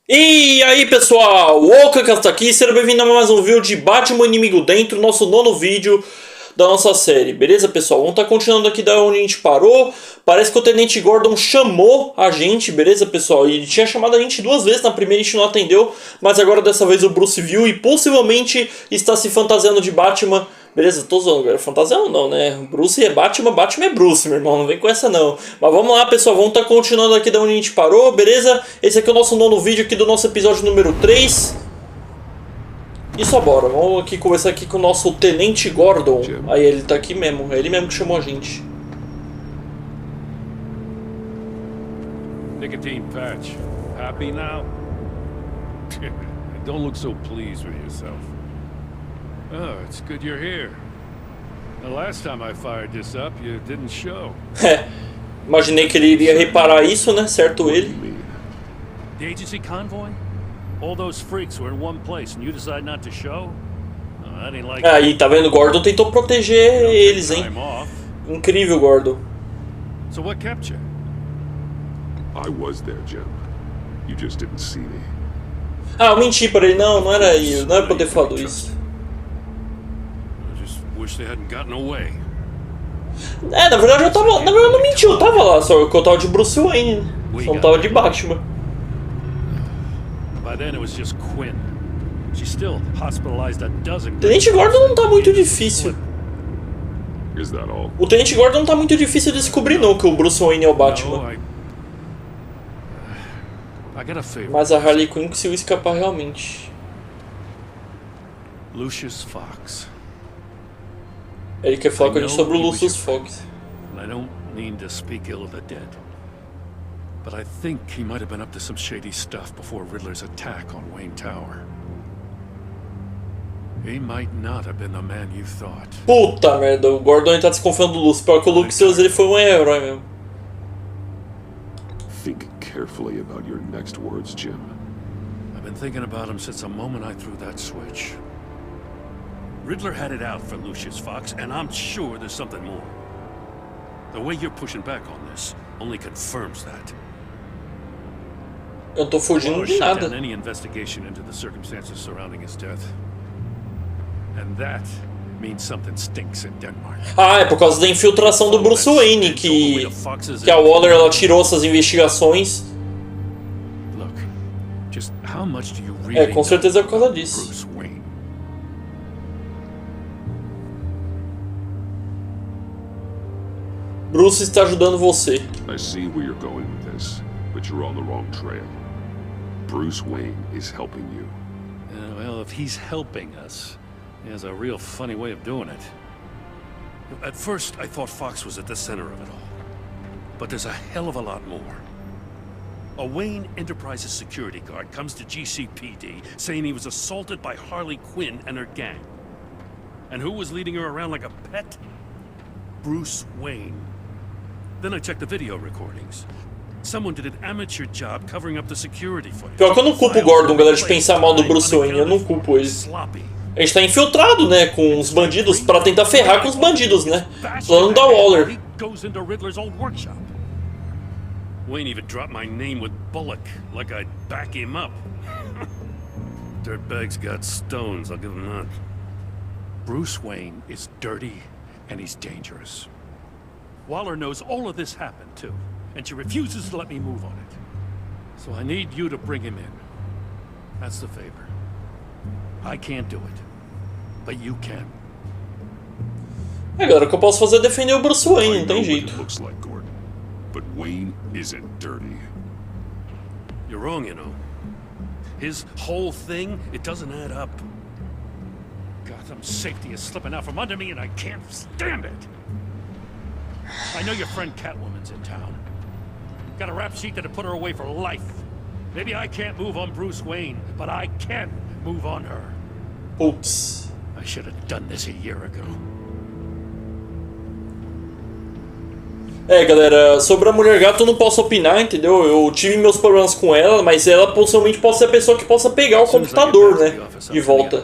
E aí pessoal, o Okaka está aqui, seja bem-vindo a mais um vídeo de Batman Inimigo Dentro, nosso nono vídeo da nossa série, beleza pessoal? Vamos estar continuando aqui da onde a gente parou. Parece que o Tenente Gordon chamou a gente, beleza pessoal? E ele tinha chamado a gente duas vezes, na primeira a gente não atendeu, mas agora dessa vez o Bruce viu e possivelmente está se fantasiando de Batman. Beleza, tô zoando, galera. Fantasiando não, né? Bruce é Batman, Batman é Bruce, meu irmão. Não vem com essa não. Mas vamos lá, pessoal. Vamos estar continuando aqui da onde a gente parou, beleza? Esse aqui é o nosso nono vídeo aqui do nosso episódio número 3. E só bora. Vamos aqui conversar aqui com o nosso Tenente Gordon. Aí ele tá aqui mesmo. É ele mesmo que chamou a gente. Nicotine patch. Happy now? Don't look so pleased with yourself. Oh, it's good you're here. The last time I fired this up, you didn't show. Imaginei que ele iria reparar isso, né? Certo ele. The agency convoy? All those freaks were in one place and you decide not to show? I didn't like Aí, tá vendo? Gordon tentou proteger eles, hein? Incrível, Gordon. So what kept you? I was there, Jim. You just didn't see me. Ah, eu menti pra ele. Não era isso. Não era pra eu ter falado isso. Wish they hadn't gotten away. É, na verdade eu tava. Na verdade eu não menti, eu tava lá, só que eu tava de Bruce Wayne, né? Só não tava de Batman. By then it was just Quinn. She's still hospitalized a dozen. Tenente Gordon não tá muito difícil. Is that all? O Tenente Gordon não tá muito difícil de descobrir não que o Bruce Wayne é o Batman. Mas a Harley Quinn conseguiu escapar realmente. Lucius Fox. Ele quer falar com a gente sobre o Lucius Fox. I don't mean to speak ill of the dead, but I think he might have been up to some shady stuff before Riddler's attack on Wayne Tower. He might not have been the man you thought. Puta merda, o Gordon tá desconfiando do Lucius. Pior que o Lucius ele foi um herói mesmo. Think carefully about your next words, Jim. I've been thinking about him since the moment I threw that switch. Riddler had it out for Lucius Fox, and I'm sure there's something more. The way you're pushing back on this only confirms that. Eu tô fugindo de nada. Any investigation into the circumstances surrounding his death. And that means something stinks in Denmark. Ah, é por causa da infiltração do Bruce Wayne que a Waller ela tirou essas investigações. Look, just how much do you really É, com certeza é por causa disso. Bruce Wayne? Bruce está ajudando você. I see where you're going with this, but you're on the wrong trail. Bruce Wayne is helping you. Well, if he's helping us, he has a real funny way of doing it. At first, I thought Fox was at the center of it all. But there's a hell of a lot more. A Wayne Enterprises security guard comes to GCPD saying he was assaulted by Harley Quinn and her gang. And who was leading her around like a pet? Bruce Wayne. Then I checked the video recordings. Someone did an amateur job covering up the security footage. Pior que eu não culpo o Gordon, galera, de pensar mal do Bruce Wayne. Eu não culpo ele. A gente tá infiltrado, né, com os bandidos pra tentar ferrar com os bandidos, né? Falando da Waller. Wayne even dropped my name with Bullock, like I'd back him up. Dirtbag's got stones, I'll give him that. Bruce Wayne is dirty and he's dangerous. Waller knows all of this happened too, and she refuses to let me move on it. So I need you to bring him in. That's the favor. I can't do it, but you can. É, galera, o que eu posso fazer é defender o Bruce Wayne, não tem jeito. Looks like Gordon, but Wayne isn't dirty. You're wrong, you know. His whole thing, it doesn't add up. Gotham's safety is slipping out from under me and I can't stand it. I know your friend Catwoman's in town. Got a rap sheet that'd put her away for life. Maybe I can't move on Bruce Wayne, but I can move on her. Putz. I should have done this a year ago. É, galera, sobre a Mulher Gato eu não posso opinar, entendeu? Eu tive meus problemas com ela, mas ela possivelmente pode ser a pessoa que possa pegar o computador, né? De volta.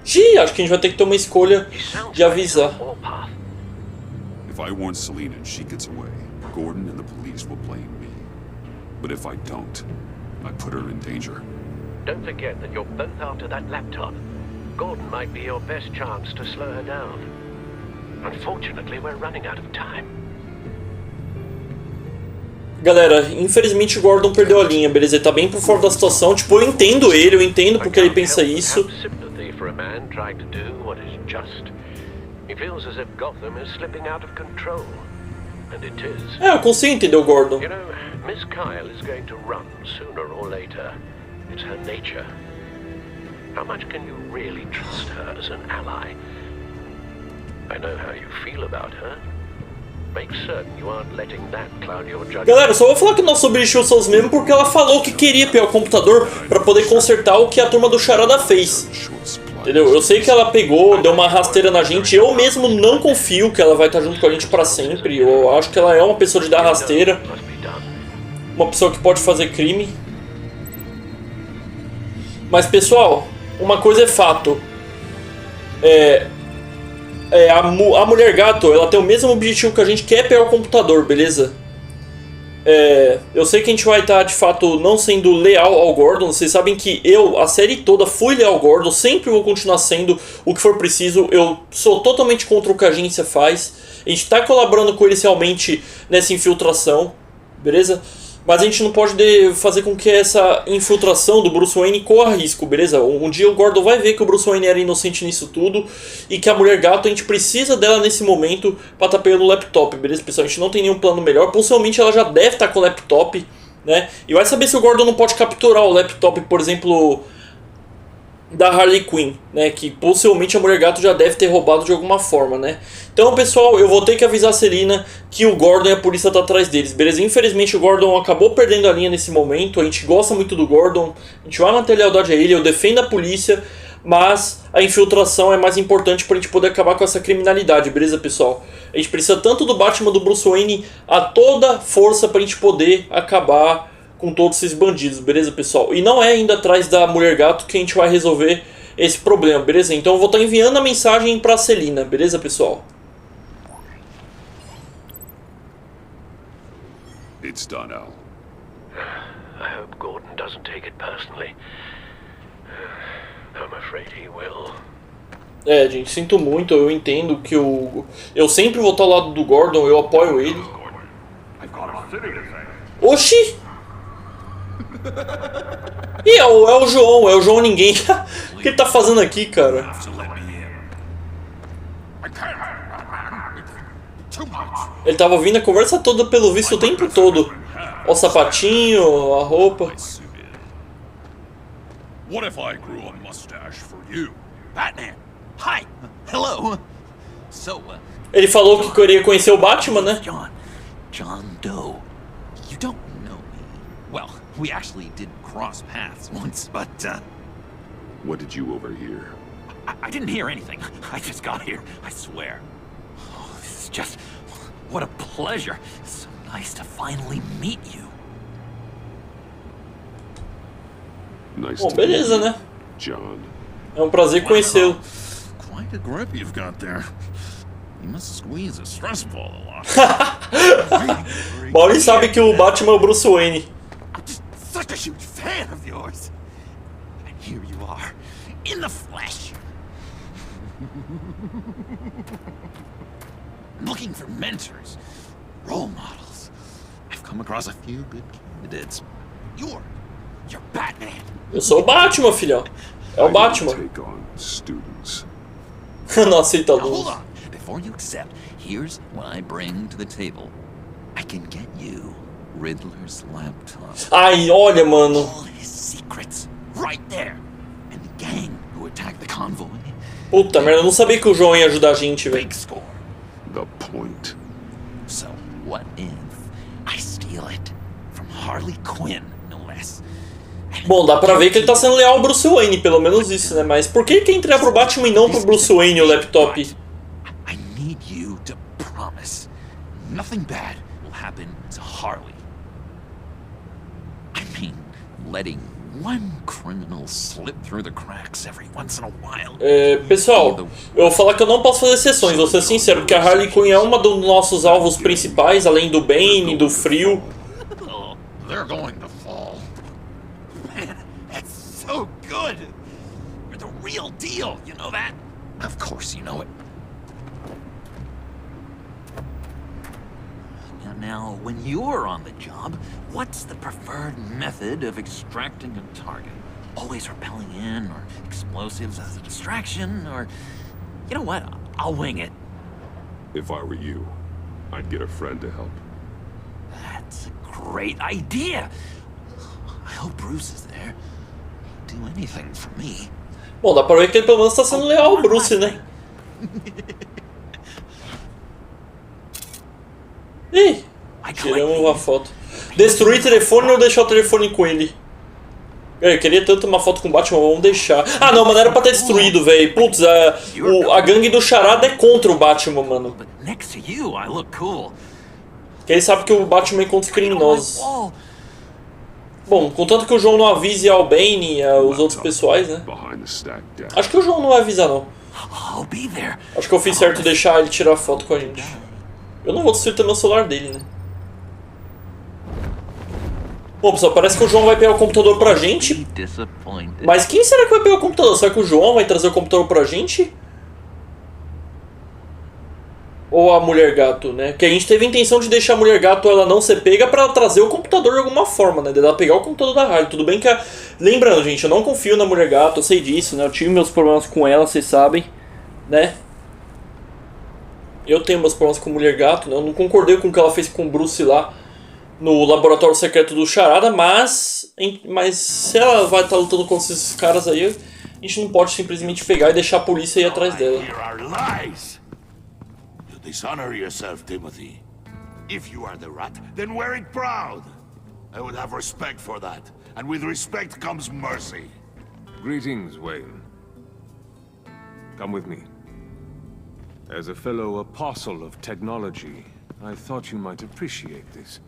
Xiii, acho que a gente vai ter que ter uma escolha de avisar. If I warn Selina and she gets away, Gordon and the police will blame me. But if I don't, I put her in danger. Don't forget that you're both after that laptop. Gordon might be your best chance to slow her down. Unfortunately, we're running out of time. Galera, infelizmente o Gordon perdeu a linha, beleza? Ele tá bem por fora da situação. Tipo, eu entendo ele, eu entendo porque ele pensa isso. É, eu consigo entender o Gordon. You know, Miss Kyle is going to run sooner or later. It's her nature. How much can you really trust her as an ally? I know how you feel about her. Make certain you aren't letting that cloud your judgment. Galera, eu só vou falar que nossos objetivos são os mesmos porque ela falou que queria pegar o computador pra poder consertar o que a turma do Charada fez. Entendeu? Eu sei que ela pegou, deu uma rasteira na gente. Eu mesmo não confio que ela vai estar junto com a gente pra sempre. Eu acho que ela é uma pessoa de dar rasteira. Uma pessoa que pode fazer crime. Mas, pessoal, uma coisa é fato. A mulher gato, ela tem o mesmo objetivo que a gente, quer pegar o computador, beleza? Eu sei que a gente vai estar, de fato, não sendo leal ao Gordon. Vocês sabem que eu, a série toda, fui leal ao Gordon. Sempre vou continuar sendo o que for preciso. Eu sou totalmente contra o que a agência faz. A gente está colaborando com eles realmente nessa infiltração, beleza? Mas a gente não pode fazer com que essa infiltração do Bruce Wayne corra risco, beleza? Um dia o Gordon vai ver que o Bruce Wayne era inocente nisso tudo e que a mulher gato, a gente precisa dela nesse momento pra estar pegando o laptop, beleza, pessoal? A gente não tem nenhum plano melhor. Possivelmente ela já deve estar com o laptop, né? E vai saber se o Gordon não pode capturar o laptop, por exemplo, da Harley Quinn, né? Que possivelmente a mulher gato já deve ter roubado de alguma forma, né? Então, pessoal, eu vou ter que avisar a Selina que o Gordon e a polícia tá atrás deles, beleza? Infelizmente o Gordon acabou perdendo a linha nesse momento. A gente gosta muito do Gordon, a gente vai manter lealdade a ele, eu defendo a polícia, mas a infiltração é mais importante pra gente poder acabar com essa criminalidade, beleza, pessoal? A gente precisa tanto do Batman, do Bruce Wayne, a toda força pra gente poder acabar com todos esses bandidos, beleza, pessoal? E não é indo atrás da mulher gato que a gente vai resolver esse problema, beleza? Então eu vou estar enviando a mensagem pra Selina, beleza, pessoal? It's done, Al. I hope Gordon doesn't take it personally. I'm afraid he will. Gente, sinto muito, eu entendo que eu sempre vou estar ao lado do Gordon, eu apoio ele. Oxi! E é o João ninguém. O que ele tá fazendo aqui, cara? Ele tava ouvindo a conversa toda, pelo visto, o tempo todo. Ó o sapatinho, a roupa. What if I grew a mustache for you? Batman. Hi. Hello. So, Ele falou que queria conhecer o Batman, né? John Doe. You don't know me. Well, we actually did cross paths once, but What did you overhear? I didn't hear anything. I just got here, I swear. Oh, this is just... what a pleasure. It's so nice to finally meet you. Nice Bom, to beleza, meet you, né? John. É um prazer conhecê-lo. Quite a grip you've got there. You must squeeze a stress ball a lot. Mal ele sabe que o Batman é o Bruce Wayne. I'm just such a huge fan of yours. And here you are, in the flesh. Looking for mentors, role models. I've come across a few good candidates. You're Batman. Eu sou o Batman, filhão. É o I Batman. didn't take on students. Não aceita Now, hold alunos. on. Before you accept, here's what I bring to the table. I can get you Riddler's laptop. Ai, olha, mano. All his secrets, right there. And the gang who attacked the convoy. Puta merda, eu não sabia que o João ia ajudar a gente, velho. Big score. The point. So, what if I steal it from Harley Quinn, no less? Bom, dá pra ver que ele tá sendo leal ao Bruce Wayne, pelo menos isso, né? Mas por que ele quer entregar pro Batman e não pro Bruce Wayne o laptop? I need you to promise nothing bad will happen to Harley. I mean, letting one criminal slip through the cracks every once in a while. Pessoal, eu vou falar que eu não posso fazer exceções, vou ser sincero, porque a Harley Quinn é uma dos nossos alvos principais, além do Bane, do Frio. They're going to fall. Man, that's so good. You're the real deal, you know that? Of course you know it. Now, when you're on the job, what's the preferred method of extracting a target? Always rappelling in, or explosives as a distraction, or... You know what? I'll wing it. If I were you, I'd get a friend to help. That's a great idea. I hope Bruce is there. He'd do anything for me. Bom, dá pra ver que ele pelo menos tá sendo leal ao Bruce, né? Ih, tiramos uma foto. Destruir telefone ou deixar o telefone com ele? Eu queria tanto uma foto com o Batman, vamos deixar. Ah não, mano, era pra ter destruído, velho. Putz, a gangue do Charada é contra o Batman, mano. Porque ele sabe que o Batman encontra os criminosos. Bom, contanto que o João não avise ao Bane e aos outros pessoais, né? Acho que o João não vai avisar, não. Acho que eu fiz certo deixar ele tirar a foto com a gente. Eu não vou destruir também o celular dele, né? Bom, pessoal, parece que o João vai pegar o computador pra gente. Mas quem será que vai pegar o computador? Será que o João vai trazer o computador pra gente? Ou a Mulher Gato, né? Que a gente teve a intenção de deixar a Mulher Gato ela não ser pega pra trazer o computador de alguma forma, né? De ela pegar o computador da Harley. Tudo bem que... Lembrando, gente, eu não confio na Mulher Gato, eu sei disso, né? Eu tive meus problemas com ela, vocês sabem, né? Eu tenho meus problemas com Mulher Gato, né? Eu não concordei com o que ela fez com o Bruce lá no laboratório secreto do Charada, mas se ela vai estar lutando contra esses caras aí, a gente não pode simplesmente pegar e deixar a polícia ir atrás dela. You dishonor yourself, Timothy. If you are the rat, then wear it proud. I would have respect for that, and with respect comes mercy. Greetings, Wayne. Come with me. As a fellow apostle of technology, I thought you might appreciate this.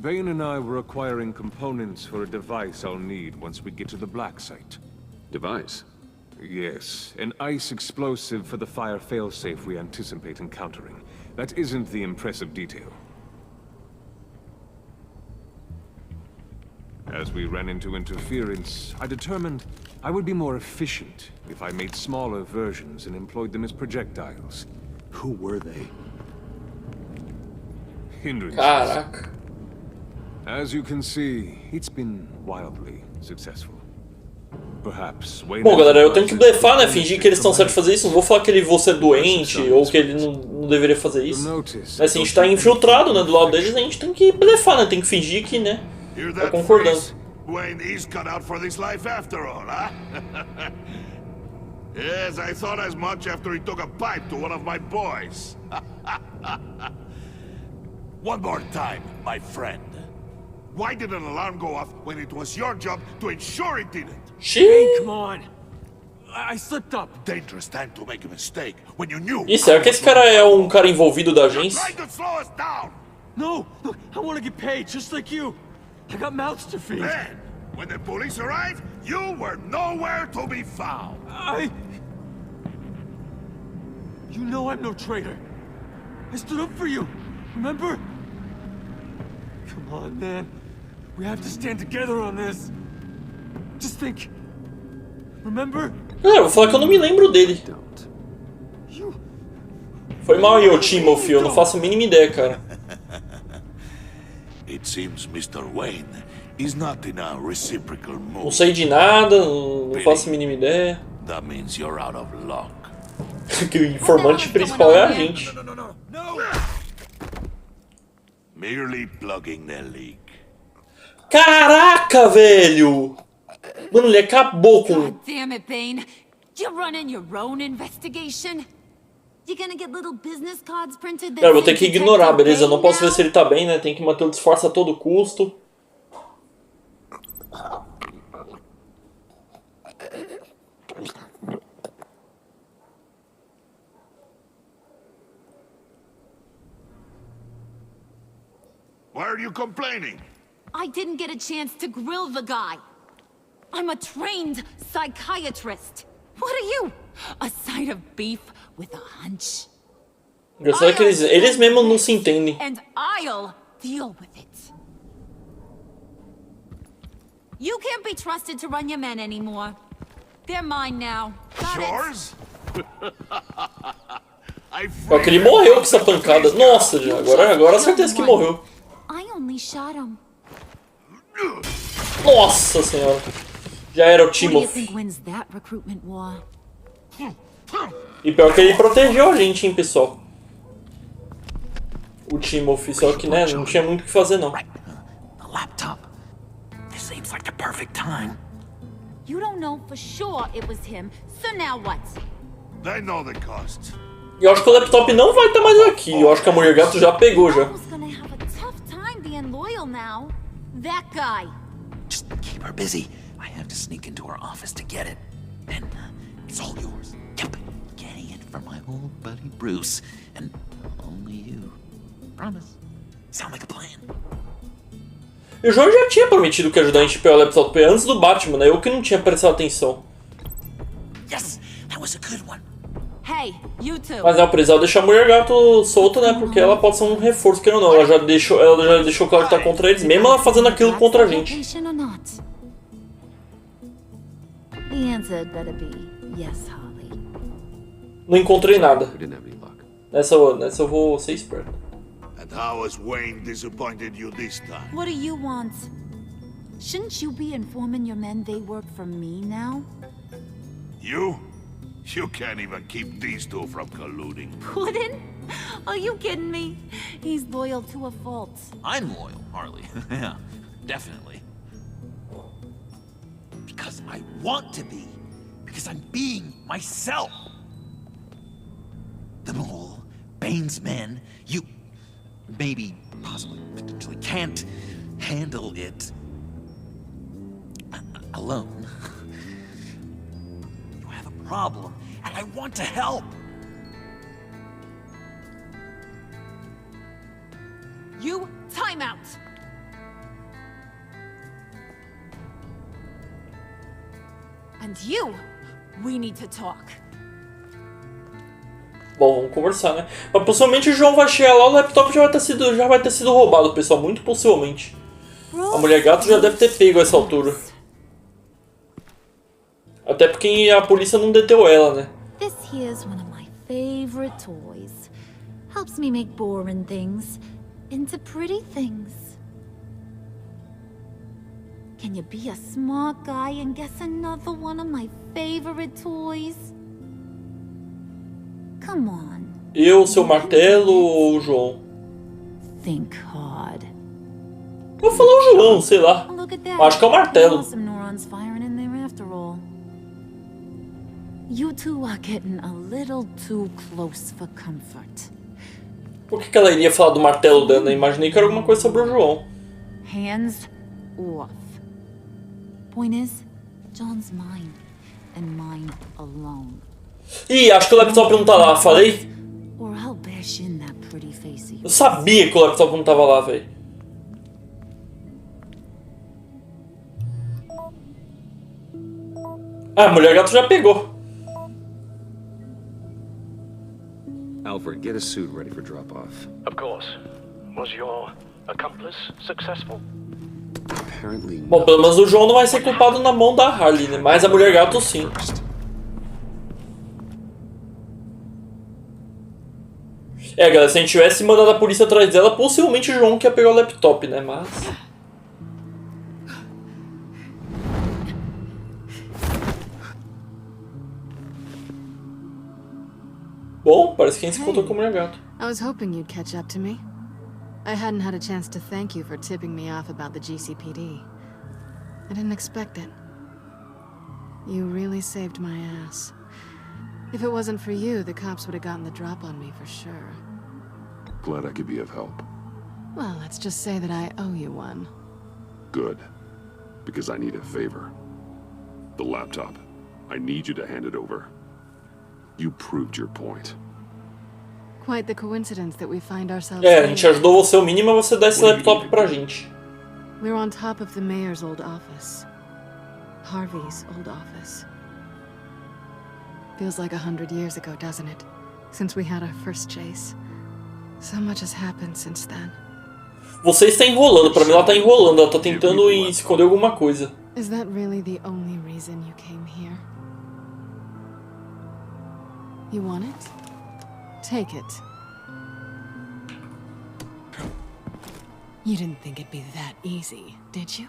Bane and I were acquiring components for a device I'll need once we get to the Black Site. Device? Yes, an ice explosive for the fire failsafe we anticipate encountering. That isn't the impressive detail. As we ran into interference, I determined I would be more efficient if I made smaller versions and employed them as projectiles. Who were they? Hindrances. Caraca. As you can see, it's been wildly successful. Perhaps Wayne. Bom, galera, eu tenho que blefar, né? Fingir que eles estão certos de fazer isso. Não vou falar que ele vou ser doente ou que ele não deveria fazer isso. Mas se a gente tá infiltrado, né, do lado deles, a gente tem que blefar, né? Tem que fingir que, né, tá concordando. Wayne is cut out for this life after all, huh? Yes, I thought as much after he took a pipe to one of my boys. One more time, my friend. Why did an alarm go off when it was your job to ensure it didn't? Hey, come on. I slipped up. Dangerous time to make a mistake when you knew. E será que esse cara é um cara envolvido da agência? Trying to slow us down. No, look, I want to get paid just like you. I got mouths to feed. Then, when the police arrived, you were nowhere to be found. You know I'm no traitor. I stood up for you, remember? Come on, man. We have to stand together on this. Just think. Remember? Eu vou falar que eu não me lembro dele. Foi mal aí, ô Timothy, eu não faço a mínima ideia, cara. It seems Mr. Wayne is not in a reciprocal mood. Não sei de nada, não faço a mínima ideia. That means you're out of luck. Que o informante principal é a gente. No. Merely plugging the leak. Caraca, velho! Mano, ele acabou com... God damn it, Bane. You're running your own investigation? You gonna get little business cards printed that Cara, eu vou ter que ignorar, beleza? Eu não posso ver se ele tá bem, né? Tem que manter o disfarce a todo custo. Why are you complaining? I didn't get a chance to grill the guy. I'm a trained psychiatrist. What are you? A side of beef with a hunch? Engraçado é que eles mesmos não se entendem. And I'll deal with it. You can't be trusted to run your men anymore. They're mine now. Yours? Só que ele morreu com essa pancada. Nossa, já. Agora certeza que morreu. I only shot him. Nossa senhora. Já era o Who do you Timothy. think wins that recruitment war? E pior que ele protegeu a gente, hein, pessoal. O Timothy, só que, né, não tinha muito o que fazer, não. The laptop. This seems like the perfect time. You don't know for sure it was him, so now what? They know the cost. E eu acho que o laptop não vai estar mais aqui. Eu acho que a mulher gato já pegou, já. I was gonna have a tough time being loyal now. That guy. Just keep her busy. I have to sneak into her office to get it. Then it's all yours. Yep. Getting it from my old buddy Bruce. And only you. Promise. Sound like a plan. E o João já tinha prometido que ia ajudar a gente a pegar o laptop antes do Batman, né? Eu que não tinha prestado atenção. Yes, that was a good one. Hey, you two. Mas é, eu precisava deixar a mulher gato solta, né? Porque ela pode ser um reforço, querendo ou não. Ela já deixou claro que tá contra eles, mesmo ela fazendo aquilo contra a gente. Or not? The answer had better be yes, Harley. Não encontrei nada. We didn't have any luck. Nessa eu vou ser esperto. And how has Wayne disappointed you this time? What do you want? Shouldn't you be informing your men they work for me now? You? You can't even keep these two from colluding. Wouldn't? Are you kidding me? He's loyal to a fault. I'm loyal, Harley. Yeah, definitely. Because I want to be. Because I'm being myself. The mole, Bane's men, you maybe, possibly, potentially can't handle it alone. You have a problem, and I want to help. You time out. And you, we need to talk. Bom, vamos conversar, né? Mas possivelmente o João vai chegar lá, o laptop já vai ter sido roubado, pessoal. Muito possivelmente. A mulher gato já deve ter pego a essa altura. Até porque a polícia não deteu ela, né? This here's one of my favorite toys. Helps me make boring things into pretty things. Can you be a smart guy and guess another one of my favorite toys? Come on. Eu, seu martelo ou o João? Think hard. Vou falar o João, sei lá. Look at that. Acho que é o martelo. Some neurons firing in there after all. You two are getting a little too close for comfort. Por que ela iria falar do martelo dela? Eu imaginei que era alguma coisa sobre o João. Hands off. Point is, John's mine, and mine alone. Ih, acho que o laptop não tá lá, falei? Or I'll bash in that pretty face. Eu sabia que o laptop não tava lá, velho. Ah, a mulher gato já pegou. Alfred, get a suit ready for drop-off. Of course. Was your accomplice successful? Apparently Bom, not. pelo menos o João não vai ser culpado na mão da Harley, né? Mas a mulher gato sim. É, galera, se a gente tivesse mandado a polícia atrás dela, possivelmente o João que ia pegar o laptop, né? Mas... Bom, parece que a gente se encontrou com a mulher gato. I was hoping you'd catch up to me. I hadn't had a chance to thank you for tipping me off about the GCPD. I didn't expect it. You really saved my ass. If it wasn't for you, the cops would have gotten the drop on me for sure. Glad I could be of help. Well, let's just say that I owe you one. Good. Because I need a favor. The laptop. I need you to hand it over. You proved your point. Quite the coincidence that we find ourselves É, a gente ajudou você, o mínimo é você dar esse laptop pra gente. We're on top of the mayor's old office. Harvey's old office. Feels like 100 years ago, doesn't it? Since we had our first chase. So much has happened since then. Você está enrolando. Pra mim ela tá enrolando. Ela tá tentando esconder alguma coisa. Is that really the only reason you came here? You want it? Take it. You didn't think it'd be that easy, did you?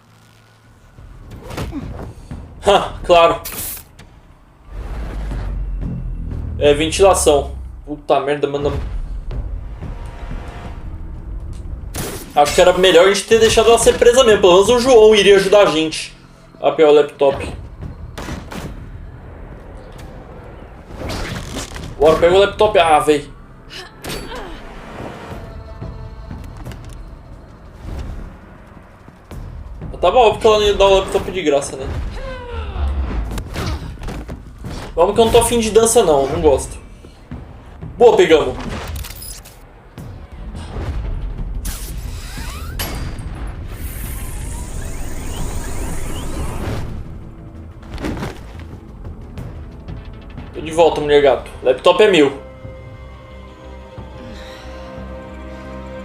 Claro. É, ventilação. Puta merda, mano. Acho que era melhor a gente ter deixado ela ser presa mesmo. Pelo menos o João iria ajudar a gente a pegar o laptop. Bora, pega o laptop. Ah, véi. Tava óbvio que ela não ia dar o laptop de graça, né? Vamos que eu não tô afim de dança não, não gosto. Boa, pegamos. Tô de volta, mulher gato. Laptop é meu.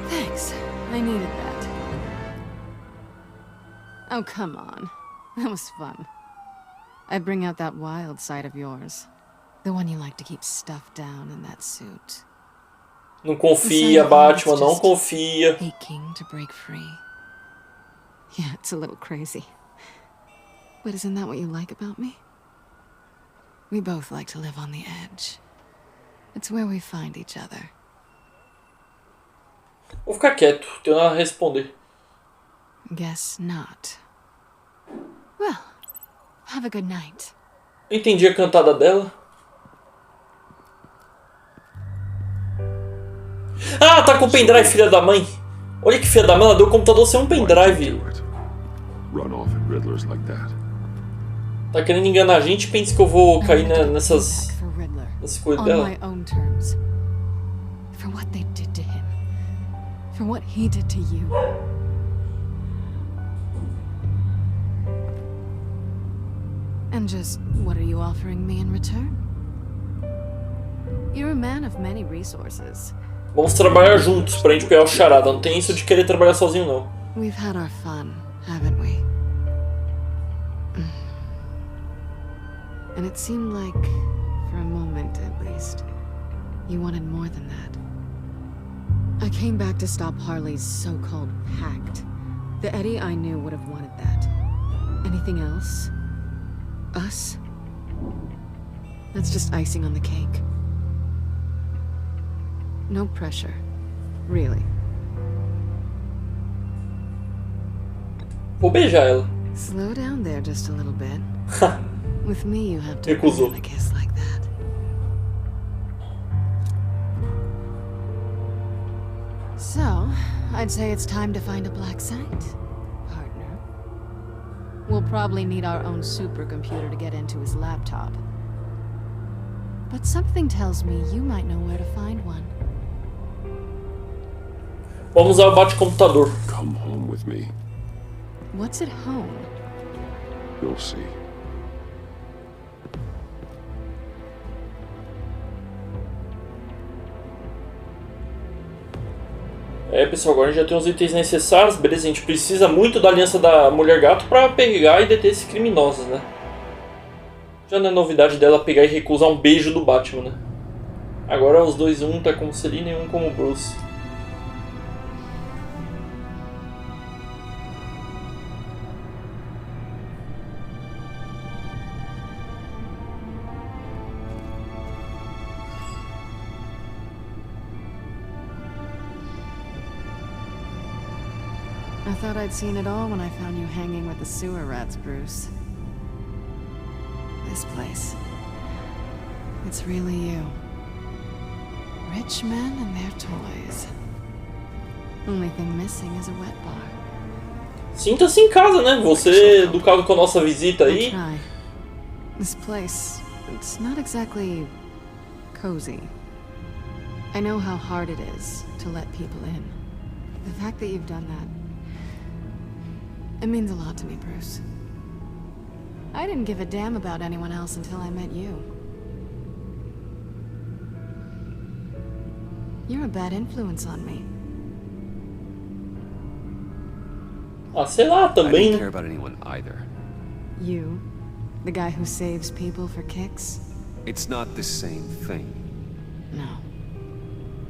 Thanks. I needed that. Oh, come on. That was fun. I bring out that wild side of yours. The one you like to keep stuffed down in that suit. Não confia, Batman, não confia. Aching to break free. Yeah, it's a little crazy. But isn't that what you like about me? We both like to live on the edge. It's where we find each other. Vou ficar quieto, tenho nada a responder. Guess not. Well, have a good night. Entendi a cantada dela. Ah, tá com o pendrive, filha da mãe. Olha que filha da mãe, ela deu o computador sem um pendrive. Tá querendo enganar a gente? Pensa que eu vou cair nessas coisas dela. For what they did to him. For what he did to you. And just what are you offering me in return? You're a man of many resources. Vamos trabalhar juntos pra gente pegar o charada. Não tem isso de querer trabalhar sozinho, não. We've had our fun, haven't we? And it seemed like, for a moment at least, you wanted more than that. I came back to stop Harley's so-called pact. The Eddie I knew would have wanted that. Anything else? Us? That's just icing on the cake. No pressure. Really. Vou beijar ela. Slow down there just a little bit. With me you have to Recusou. a kiss like that. So, I'd say it's time to find a black site, partner. We'll probably need our own supercomputer to get into his laptop. But something tells me you might know where to find one. Vamos usar o bate-computador. Come home with me. What's at home? You'll see. É, pessoal, agora a gente já tem os itens necessários. Beleza, a gente precisa muito da aliança da Mulher Gato pra pegar e deter esses criminosos, né? Já não é novidade dela pegar e recusar um beijo do Batman, né? Agora os dois, um tá como Selina e um como Bruce. I thought I'd seen it all when I found you hanging with the sewer rats, Bruce. This place. It's really you. Rich men and their toys. Only thing missing is a wet bar. Sinta-se em casa, né? Você, do caso com a nossa visita aí. This place, it's not exactly cozy. I know how hard it is to let people in. The fact that you've done that, it means a lot to me, Bruce. I didn't give a damn about anyone else until I met you. You're a bad influence on me. Ah, sei lá, I também, don't né? care about anyone either. You? The guy who saves people for kicks? It's not the same thing. No.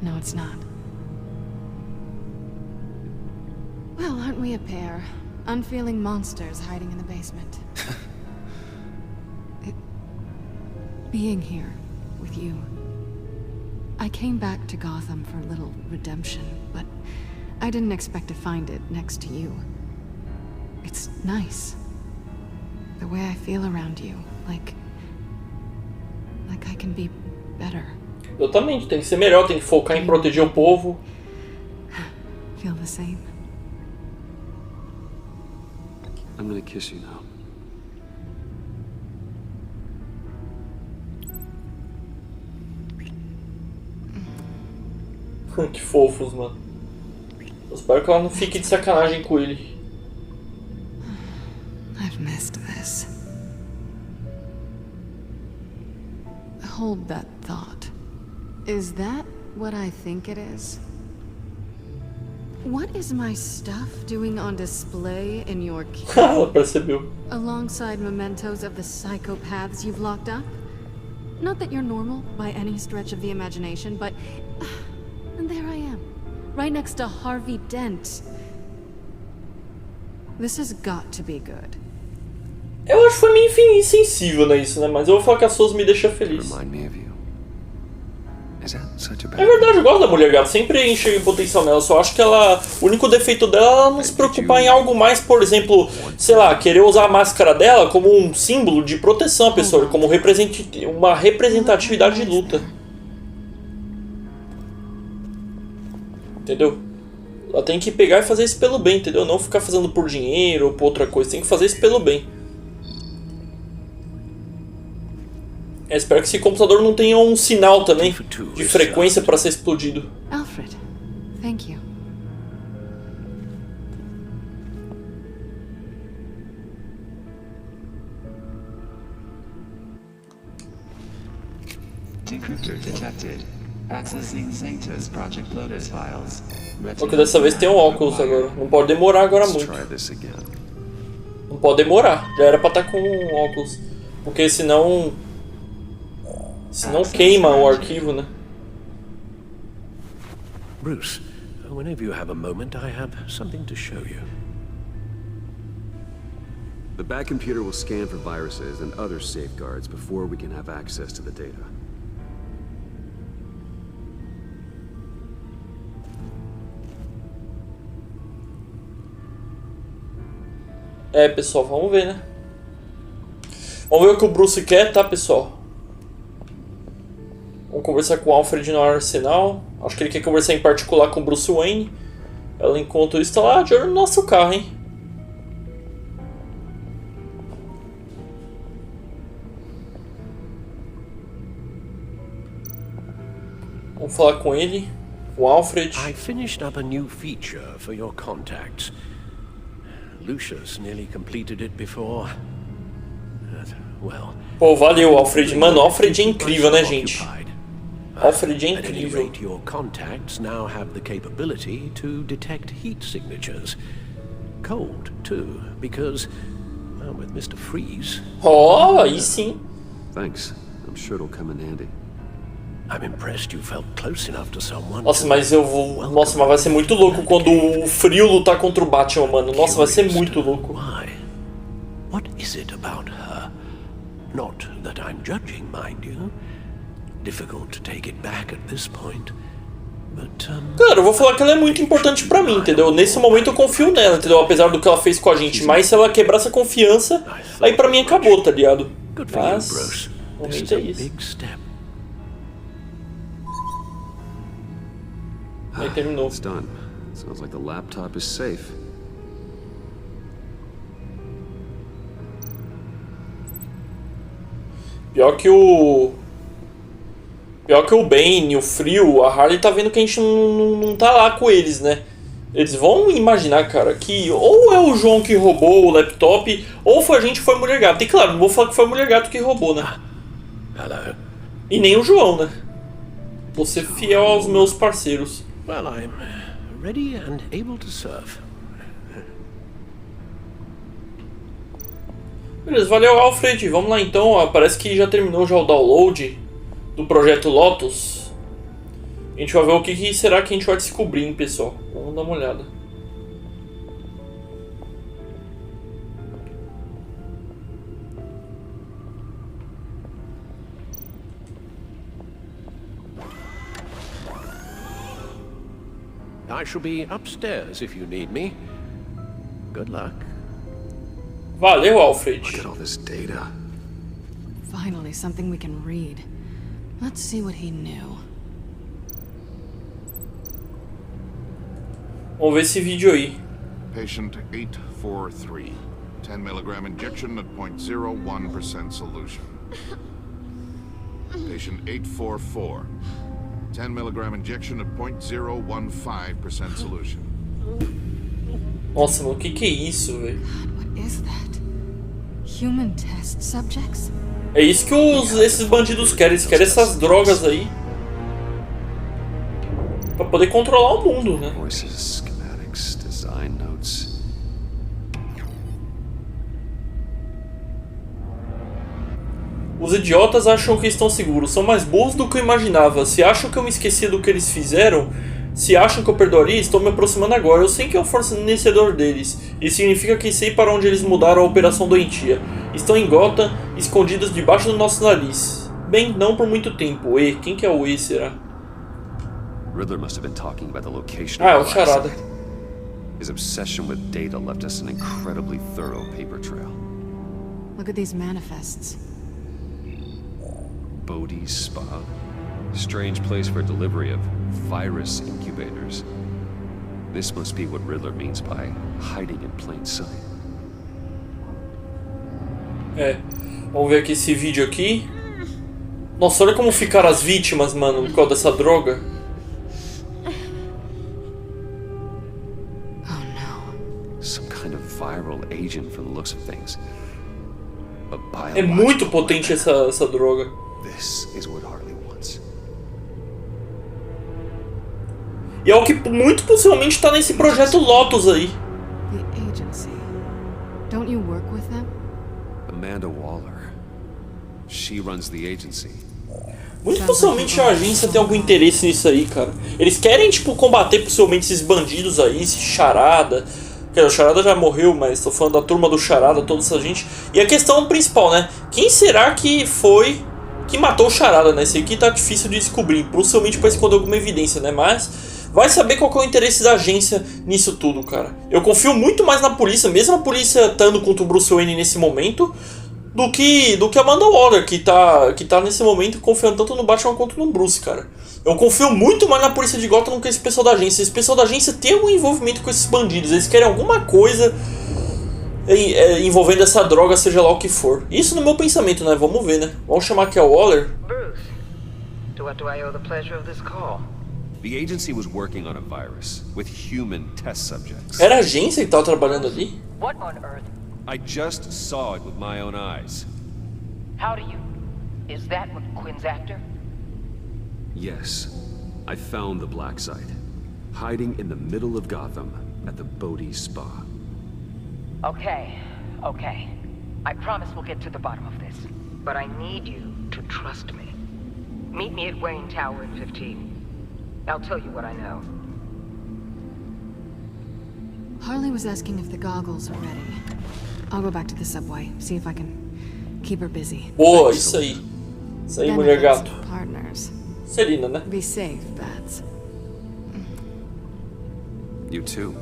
No, it's not. Well, aren't we a pair? Unfeeling monsters hiding in the basement. Being here with you. I came back to Gotham for a little redemption, but I didn't expect to find it next to you. It's nice. The way I feel around you, like I can be better. Exatamente, tem que ser melhor, tem que focar em proteger o povo. Feel the same? I'm gonna kiss you now. Que fofos, mano. Eu espero que ela não fique de sacanagem com ele. I've missed this. Hold that thought. Is that what I think it is? What is my stuff doing on display in your cave? Ela percebeu. Alongside mementos of the psychopaths you've locked up? Not that you're normal by any stretch of the imagination, but... and there I am, right next to Harvey Dent. This has got to be good. Eu acho que foi meio insensível, né, isso, né? Mas eu vou falar que a Souza me deixa feliz. Remind me of you. Is that such a bad É verdade, eu gosto da Mulher Gato, sempre enxerguei potencial nela, só acho que ela... O único defeito dela é ela não se preocupar em algo mais, por exemplo, sei lá, querer usar a máscara dela como um símbolo de proteção à pessoa, como uma representatividade de luta. Entendeu? Ela tem que pegar e fazer isso pelo bem, entendeu? Não ficar fazendo por dinheiro ou por outra coisa, tem que fazer isso pelo bem. Eu espero que esse computador não tenha um sinal também de frequência para ser explodido. Alfred, thank you. Decryptor detected. Accessing Zeta's Project Lotus files. Só que dessa vez tem um óculos agora. Não pode demorar agora muito. Não pode demorar. Já era pra estar com um óculos. Porque senão queima o arquivo, né? Bruce, whenever you have a moment, I have something to show you. The back computer will scan for viruses and other safeguards before we can have access to the data. É, pessoal, vamos ver, né? Vamos ver o que o Bruce quer, tá, pessoal? Vamos conversar com o Alfred no arsenal. Acho que ele quer conversar em particular com o Bruce Wayne. Ela, enquanto isso, tá lá de olho no nosso carro, hein? Vamos falar com ele, com o Alfred. I finished up a new feature for your contacts. Lucius nearly completed it before. Well, pô, valeu, Alfred. Mano, Alfred é incrível, né, gente? Alfred é at any incrível. rate, your contacts now have the capability to detect heat signatures. Cold, too, because, well, with Mr. Freeze... Oh, aí sim. Thanks. I'm sure it'll come in handy. I'm impressed you felt close enough to someone. Nossa, mas eu vou... Nossa, mas vai ser muito louco quando o Frio lutar contra o Batman, mano. Nossa, vai ser muito louco. Why? What is it about her? Not that I'm judging, mind you. Difficult to take it back at this point. But, cara, eu vou falar que ela é muito importante pra mim, entendeu? Nesse momento eu confio nela, entendeu? Apesar do que ela fez com a gente. Mas se ela quebrar essa confiança, aí pra mim acabou, tá ligado? Mas, o momento é isso. Aí terminou. It's done. Sounds like the laptop is safe. Pior que o Bane, o Frio, a Harley tá vendo que a gente não tá lá com eles, né? Eles vão imaginar, cara, que ou é o João que roubou o laptop, ou foi a gente que foi a mulher gato. E claro, não vou falar que foi a mulher gato que roubou, né? Hello. E nem o João, né? Vou ser fiel aos meus parceiros. Well, I'm ready and able to serve. Beleza, valeu, Alfred. Vamos lá então. Parece que já terminou já o download do projeto Lotus. A gente vai ver o que será que a gente vai descobrir, hein, pessoal. Vamos dar uma olhada. I shall be upstairs if you need me. Good luck. Valeu, Alfred. Look at all this data. Finally, something we can read. Let's see what he knew. Vamos ver esse vídeo aí. Patient 843. 10 milligram injection at 0.01% solution. Patient 844. 10 milligram injection at 0.015% solution. Nossa, mano, o que é isso, velho? What is that? Human test subjects? É isso que esses bandidos querem. Eles querem essas drogas aí. Pra poder controlar o mundo, né? Voices, schematics, design notes. Os idiotas acham que estão seguros. São mais burros do que eu imaginava. Se acham que eu me esqueci do que eles fizeram, se acham que eu perdoaria, estou me aproximando agora. Eu sei que é o fornecedor deles. Isso significa que sei para onde eles mudaram a operação doentia. Estão em Gotham, escondidos debaixo do nosso nariz. Bem, não por muito tempo. E quem que é o E, será? Riddler must have been talking about the location Ah, é o of the Charada. site. His obsession with data left us an incredibly thorough paper trail. Look at these manifests. Bodhi's Spa. Strange place for delivery of virus incubators. This must be what Riddler means by hiding in plain sight. É, vamos ver aqui esse vídeo aqui. Nossa, olha como ficaram as vítimas, mano, por causa dessa droga. Oh no. Some kind of viral agent from the looks of things. É muito potente essa droga. This is what Harley wants. E é o que muito possivelmente está nesse projeto Lotus aí. The agency. Don't you work with them? Amanda Waller. She runs the agency. Muito possivelmente a agência tem algum interesse nisso aí, cara. Eles querem, tipo, combater possivelmente esses bandidos aí, esse Charada. Porque o Charada já morreu, mas tô falando da turma do Charada, toda essa gente. E a questão principal, né? Quem será que foi que matou o Charada, né? Isso aqui tá difícil de descobrir. Possivelmente pra esconder alguma evidência, né? Mas vai saber qual que é o interesse da agência nisso tudo, cara. Eu confio muito mais na polícia, mesmo a polícia estando contra o Bruce Wayne nesse momento, do que a Amanda Waller, que tá nesse momento confiando tanto no Batman quanto no Bruce, cara. Eu confio muito mais na polícia de Gotham do que esse pessoal da agência. Esse pessoal da agência tem algum envolvimento com esses bandidos. Eles querem alguma coisa envolvendo essa droga, seja lá o que for. Isso no meu pensamento, né? Vamos ver, né? Vamos chamar aqui a Waller. Bruce, to what do I owe the pleasure of this call? The agency was working on a virus with human test subjects. Era a agência que tava trabalhando ali? What on earth? I just saw it with my own eyes. How do you... Is that what Quinn's after? Yes. I found the black site. Hiding in the middle of Gotham at the Bodhi Spa. Okay. I promise we'll get to the bottom of this. But I need you to trust me. Meet me at Wayne Tower in 15. I'll tell you what I know. Harley was asking if the goggles are ready. I'll go back to the subway, see if I can keep her busy. Boa, isso aí. Isso aí, mulher gato. Partners. Celina, né? Be safe, Bats. You too.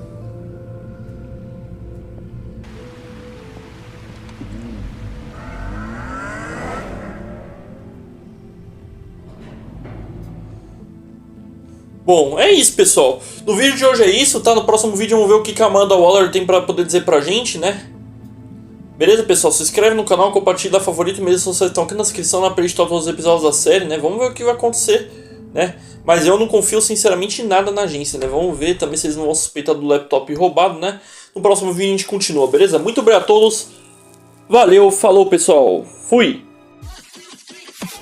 Bom, é isso, pessoal. No vídeo de hoje é isso, tá? No próximo vídeo vamos ver o que a Amanda Waller tem pra poder dizer pra gente, né? Beleza, pessoal? Se inscreve no canal, compartilha, dá favorito, mesmo se vocês estão aqui na descrição, na playlist de todos os episódios da série, né? Vamos ver o que vai acontecer né? Mas eu não confio sinceramente em nada na agência, né? Vamos ver também se eles não vão suspeitar do laptop roubado, né? No próximo vídeo a gente continua, beleza? Muito obrigado a todos. Valeu, falou pessoal. Fui!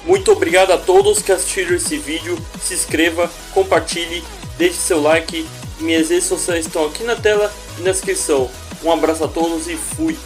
Muito obrigado a todos que assistiram esse vídeo. Se inscreva, compartilhe, deixe seu like. Minhas redes sociais estão aqui na tela e na descrição. Um abraço a todos e fui!